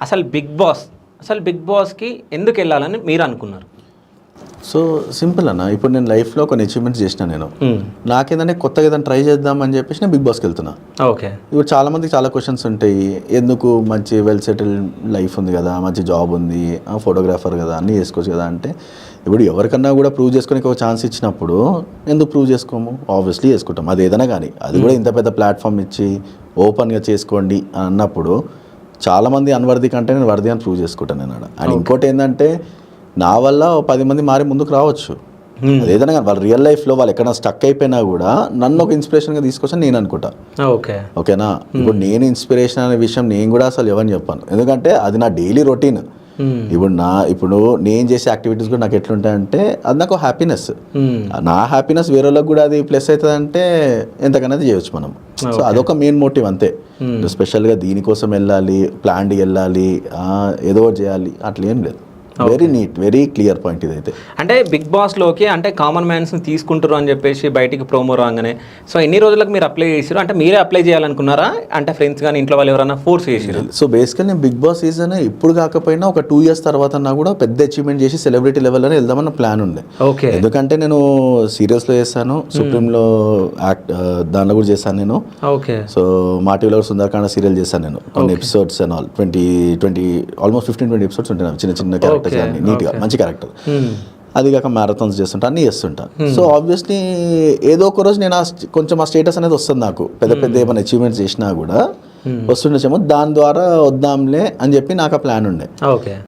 అసలు బిగ్ బాస్కి ఎందుకు వెళ్ళాలని మీరు అనుకున్నారు? సో సింపుల్ అన్న, ఇప్పుడు నేను లైఫ్లో కొన్ని అచీవ్మెంట్స్ చేసిన నేను నాకేంటంటే కొత్తగా ఏదైనా ట్రై చేద్దాం అని చెప్పేసి నేను బిగ్ బాస్కి వెళ్తున్నా. ఓకే. ఇప్పుడు చాలా మందికి చాలా క్వశ్చన్స్ ఉంటాయి, ఎందుకు మంచి వెల్ సెటిల్ లైఫ్ ఉంది కదా, మంచి జాబ్ ఉంది, ఫోటోగ్రాఫర్ కదా, అన్నీ చేసుకోవచ్చు కదా అంటే, ఇప్పుడు ఎవరికన్నా కూడా ప్రూవ్ చేసుకోనికి ఒక ఛాన్స్ ఇచ్చినప్పుడు ఎందుకు ప్రూవ్ చేసుకోము? ఆబ్వియస్లీ చేసుకుంటాం. అది ఏదైనా కానీ, అది కూడా ఇంత పెద్ద ప్లాట్ఫామ్ ఇచ్చి ఓపెన్గా చేసుకోండి అన్నప్పుడు చాలామంది అన్వర్ది కంటే నేను వర్ది అని ప్రూవ్ చేసుకుంటాను నేను ఆడ. అండ్ ఇంకోటి ఏంటంటే, నా వల్ల 10 మంది మారి ముందుకు రావచ్చు. అదేదైనా కానీ వాళ్ళ రియల్ లైఫ్లో వాళ్ళు ఎక్కడైనా స్టక్ అయిపోయినా కూడా నన్ను ఒక ఇన్స్పిరేషన్గా తీసుకొచ్చి నేను అనుకుంటా. ఓకేనా? ఇప్పుడు నేను ఇన్స్పిరేషన్ అనే విషయం నేను కూడా అసలు ఎవరిని చెప్పాను, ఎందుకంటే అది నా డైలీ రొటీన్. ఇప్పుడు నేను చేసే యాక్టివిటీస్ కూడా నాకు ఎట్లుంటాయంటే అది నాకు హ్యాపీనెస్. నా హ్యాపీనెస్ వేరే వాళ్ళకి కూడా అది ప్లస్ అవుతుంది అంటే ఎంతకన్నా చేయొచ్చు మనం. సో అదొక మెయిన్ మోటివ్ అంతే. స్పెషల్గా దీనికోసం వెళ్ళాలి, ప్లాన్డ్గా వెళ్ళాలి, ఏదో చేయాలి అట్లా ఏం లేదు. Very neat, very clear point ఇదైతే. అంటే బిగ్ బాస్లోకి అంటే కామన్ మ్యాన్స్ని తీసుకుంటారు అని చెప్పేసి బయటికి ప్రోమో రాగానే, సో ఎన్ని రోజులకు మీరు అప్లై చేసారు? అంటే మీరే అప్లై చేయాలనుకున్నారా, అంటే ఫ్రెండ్స్ కానీ ఇంట్లో వాళ్ళు ఎవరైనా ఫోర్స్ చేసారు? సో బేసికల్ నేను బిగ్ బాస్ సీజన్ ఇప్పుడు కాకపోయినా ఒక 2 years తర్వాత నా కూడా పెద్ద అచీవ్మెంట్ చేసి సెలబ్రిటీ లెవెల్లో వెళ్దామన్న ప్లాన్ ఉండే. ఓకే. ఎందుకంటే నేను సీరియల్స్లో చేశాను, సుప్రీంలో దానిలో కూడా చేశాను నేను. ఓకే. సో మా టీవీలో సుందరకాండ సీరియల్ చేశాను నేను, కొన్ని episodes and all 20 almost 15-20 episodes ఉంటాయి చిన్న చిన్న క్యారెక్టర్స్, నీట్గా మంచి క్యారెక్టర్. అది కాక మ్యారథాన్స్ చేస్తుంటా, అన్నీ చేస్తుంటా. సో ఆబ్వియస్లీ ఏదో ఒక రోజు నేను కొంచెం ఆ స్టేటస్ అనేది వస్తుంది నాకు, పెద్ద పెద్ద ఏమైనా అచీవ్మెంట్స్ చేసినా కూడా వస్తుండొచ్చేమో, దాని ద్వారా వద్దాంలే అని చెప్పి నాకు ఆ ప్లాన్ ఉండే. ఓకే.